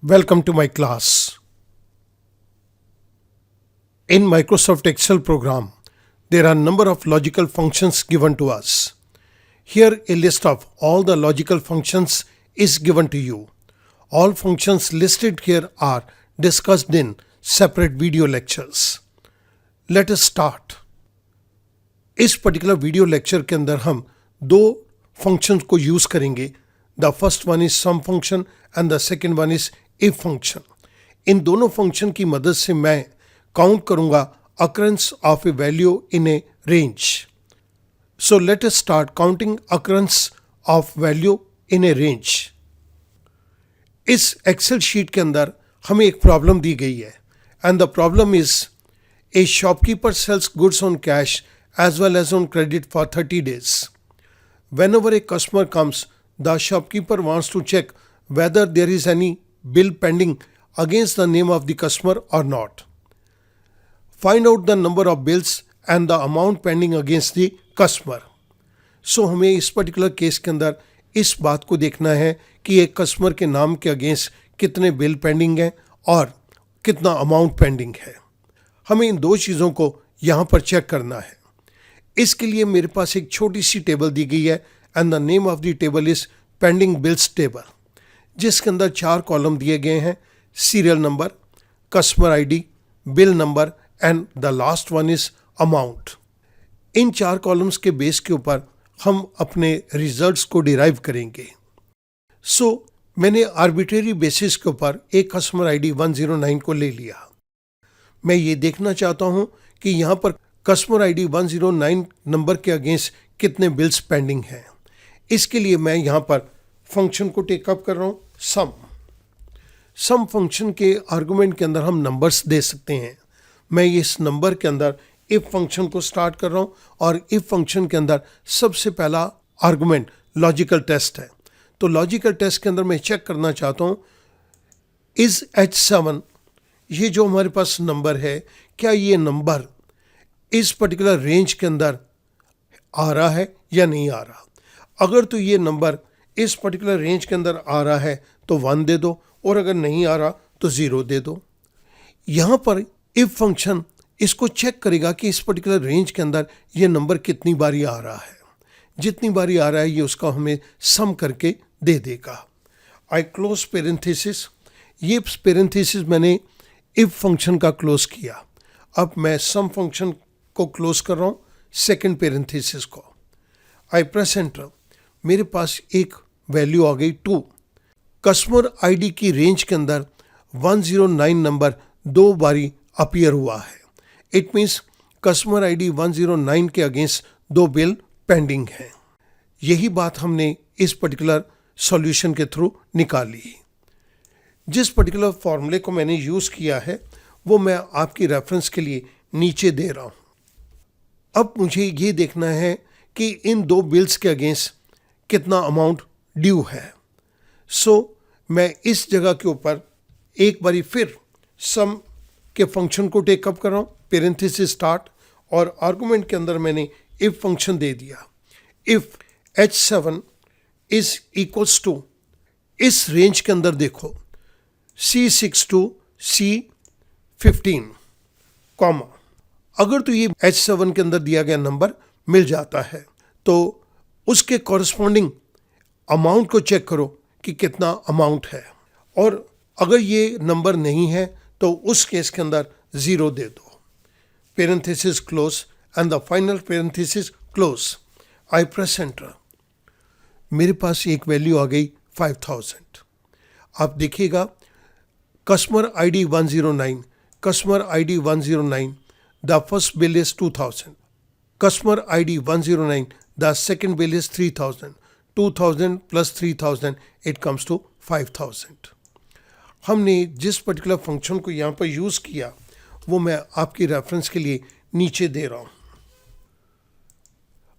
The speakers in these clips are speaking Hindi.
Welcome to my class. In Microsoft Excel program, there are a number of logical functions given to us. Here a list of all the logical functions is given to you. All functions listed here are discussed in separate video lectures. Let us start. इस पर्टिकुलर वीडियो लेक्चर के अंदर हम दो फंक्शंस को यूज करेंगे. The first one is sum function and the second one is if function. इन दोनों फंक्शन की मदद से मैं काउंट करूंगा occurrence of a value in a range. So let us start counting occurrence of value in a range. इस एक्सेल शीट के अंदर हमें एक प्रॉब्लम दी गई है and the problem is a shopkeeper sells goods on cash as well as on credit for 30 days. Whenever a customer comes, the shopkeeper wants to check whether there is any bill pending against the name of the customer or not. Find out the number of bills and the amount pending against the customer. So हमें इस पर्टिकुलर केस के अंदर इस बात को देखना है कि एक कस्टमर के नाम के अगेंस्ट कितने बिल पेंडिंग हैं और कितना अमाउंट पेंडिंग है. हमें इन दो चीज़ों को यहाँ पर चेक करना है. इसके लिए मेरे पास एक छोटी सी टेबल दी गई है and the name of the table is pending bills table, जिसके अंदर 4 कॉलम दिए गए हैं. Serial number, customer ID, bill number and the last one is amount. In 4 columns के बेस के ऊपर हम अपने रिजल्ट्स को डिराइव करेंगे. सो मैंने आर्बिट्रेरी बेसिस के ऊपर एक कस्टमर आईडी 109 को ले लिया. मैं ये देखना चाहता हूँ कि यहाँ पर कस्टमर आईडी 109 नंबर के अगेंस्ट कितने बिल्स पेंडिंग हैं. इसके लिए मैं यहाँ पर फंक्शन को टेकअप कर रहा हूँ सम फंक्शन के आर्गुमेंट के अंदर हम नंबर्स दे सकते हैं. मैं इस नंबर के अंदर इफ फंक्शन को स्टार्ट कर रहा हूँ और इफ फंक्शन के अंदर सबसे पहला आर्गुमेंट लॉजिकल टेस्ट है. तो लॉजिकल टेस्ट के अंदर मैं चेक करना चाहता हूँ इज H7, ये जो हमारे पास नंबर है, क्या ये नंबर इस पर्टिकुलर रेंज के अंदर आ रहा है या नहीं आ रहा. अगर तो ये नंबर इस पर्टिकुलर रेंज के अंदर आ रहा है तो 1 दे दो, और अगर नहीं आ रहा तो 0 दे दो. यहाँ पर इफ फंक्शन इसको चेक करेगा कि इस पर्टिकुलर रेंज के अंदर ये नंबर कितनी बारी आ रहा है. जितनी बारी आ रहा है ये उसका हमें सम करके दे देगा. आई क्लोज पेरेंथेसिस. ये पेरेंथेसिस मैंने इफ फंक्शन का क्लोज किया. अब मैं सम फंक्शन को क्लोज कर रहा हूँ, सेकेंड पेरेंथेसिस को. आई प्रेस एंटर. मेरे पास एक वैल्यू आ गई 2. कस्टमर आईडी की रेंज के अंदर 109 नंबर 2 बारी अपीयर हुआ है. इट मीन्स कस्टमर आईडी 109 के अगेंस्ट 2 बिल पेंडिंग हैं. यही बात हमने इस पर्टिकुलर सॉल्यूशन के थ्रू निकाली. जिस पर्टिकुलर फॉर्मूले को मैंने यूज़ किया है वो मैं आपकी रेफरेंस के लिए नीचे दे रहा हूँ. अब मुझे ये देखना है कि इन 2 बिल्स के अगेंस्ट कितना अमाउंट ड्यू है. सो मैं इस जगह के ऊपर एक बारी फिर सम के फंक्शन को टेकअप कर रहा हूँ, पेरेंथेसिस स्टार्ट, और आर्गुमेंट के अंदर मैंने इफ फंक्शन दे दिया. If H7 is equals to, इस रेंज के अंदर देखो, C6 to C15 कॉमा. अगर तो ये H7 के अंदर दिया गया नंबर मिल जाता है तो उसके कॉरस्पॉन्डिंग अमाउंट को चेक करो कि कितना अमाउंट है, और अगर ये नंबर नहीं है तो उस केस के अंदर 0 दे दो. Parenthesis close and the final parenthesis close. I press enter. मेरे पास एक वैल्यू आ गई 5000. आप देखिएगा customer ID 109, customer ID 109, the first bill is 2000. Customer ID 109, the second bill is 3000. 2000 plus 3000 it comes to 5000. हमने जिस पर्टिकुलर फंक्शन को यहाँ पर यूज़ किया वो मैं आपकी रेफरेंस के लिए नीचे दे रहा हूँ.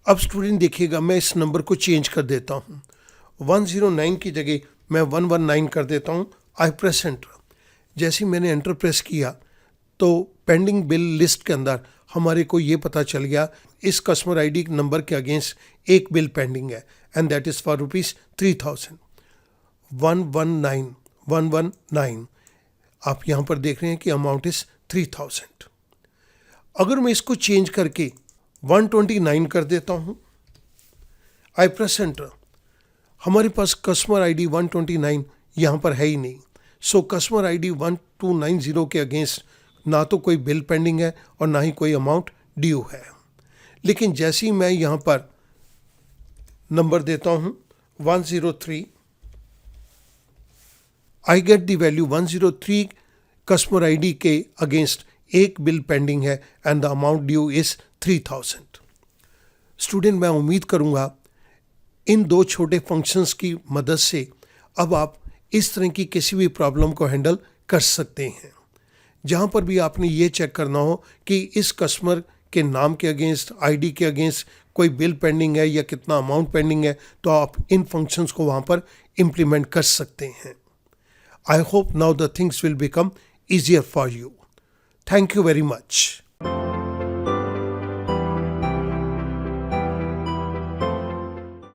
अब स्टूडेंट देखिएगा, मैं इस नंबर को चेंज कर देता हूँ. 109 की जगह मैं 119 कर देता हूँ. आई प्रेस एंटर. जैसे ही मैंने एंटर प्रेस किया तो पेंडिंग बिल लिस्ट के अंदर हमारे को ये पता चल गया इस कस्टमर आईडी नंबर के अगेंस्ट एक बिल पेंडिंग है एंड दैट इज़ फॉर ₹3000. 119 119। आप यहाँ पर देख रहे हैं कि अमाउंट इज 3000। अगर मैं इसको चेंज करके 129 कर देता हूँ, आई प्रेस एंटर, हमारे पास कस्टमर आईडी 129 यहाँ पर है ही नहीं। सो कस्टमर आईडी 1290 के अगेंस्ट ना तो कोई बिल पेंडिंग है और ना ही कोई अमाउंट ड्यू है। लेकिन जैसे ही मैं यहाँ पर नंबर देता हूँ 103, I get the value 103 customer ID के अगेंस्ट एक बिल पेंडिंग है and the amount due is 3000। Student, मैं उम्मीद करूँगा इन दो छोटे फंक्शंस की मदद से अब आप इस तरह की किसी भी प्रॉब्लम को हैंडल कर सकते हैं। जहाँ पर भी आपने ये चेक करना हो कि इस कस्टमर के नाम के अगेंस्ट, आईडी के अगेंस्ट कोई बिल पेंडिंग है या कितना अमाउंट पेंडिंग है, तो आप इन फंक्शंस को वहाँ पर इम्प्लीमेंट कर सकते हैं। I hope now the things will become easier for you. Thank you very much.